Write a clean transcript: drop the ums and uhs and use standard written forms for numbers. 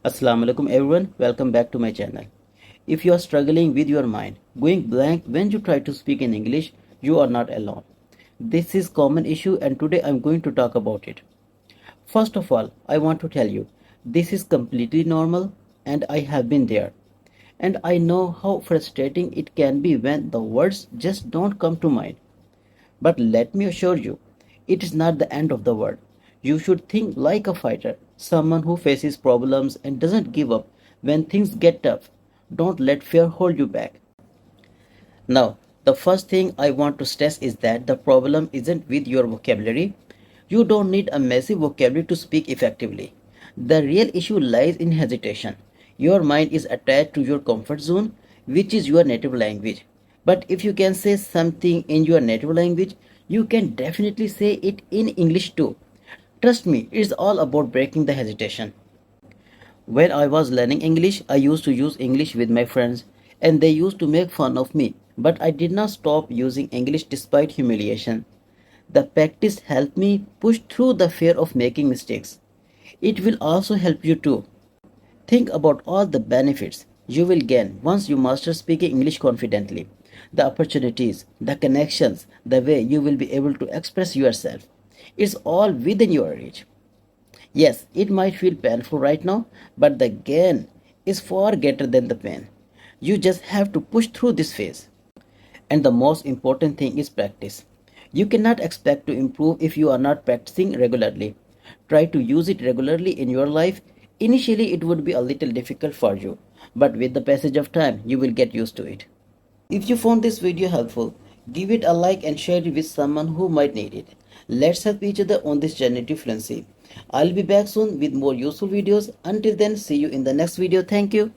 Assalamu alaikum everyone, welcome back to my channel. If you are struggling with your mind, going blank when you try to speak in English, you are not alone. This is common issue and today I am going to talk about it. First of all, I want to tell you, this is completely normal and I have been there. And I know how frustrating it can be when the words just don't come to mind. But let me assure you, it is not the end of the world. You should think like a fighter, someone who faces problems and doesn't give up when things get tough. Don't let fear hold you back. Now, the first thing I want to stress is that the problem isn't with your vocabulary. You don't need a massive vocabulary to speak effectively. The real issue lies in hesitation. Your mind is attached to your comfort zone, which is your native language. But if you can say something in your native language, you can definitely say it in English too. Trust me, it's all about breaking the hesitation. When I was learning English, I used to use English with my friends, and they used to make fun of me. But I did not stop using English despite humiliation. The practice helped me push through the fear of making mistakes. It will also help you too. Think about all the benefits you will gain once you master speaking English confidently. The opportunities, the connections, the way you will be able to express yourself. It's all within your reach. Yes, it might feel painful right now, but the gain is far greater than the pain. You just have to push through this phase. And the most important thing is practice. You cannot expect to improve if you are not practicing regularly. Try to use it regularly in your life. Initially, it would be a little difficult for you, but with the passage of time, you will get used to it. If you found this video helpful, give it a like and share it with someone who might need it. Let's help each other on this journey to fluency. I'll be back soon with more useful videos. Until then, see you in the next video. Thank you.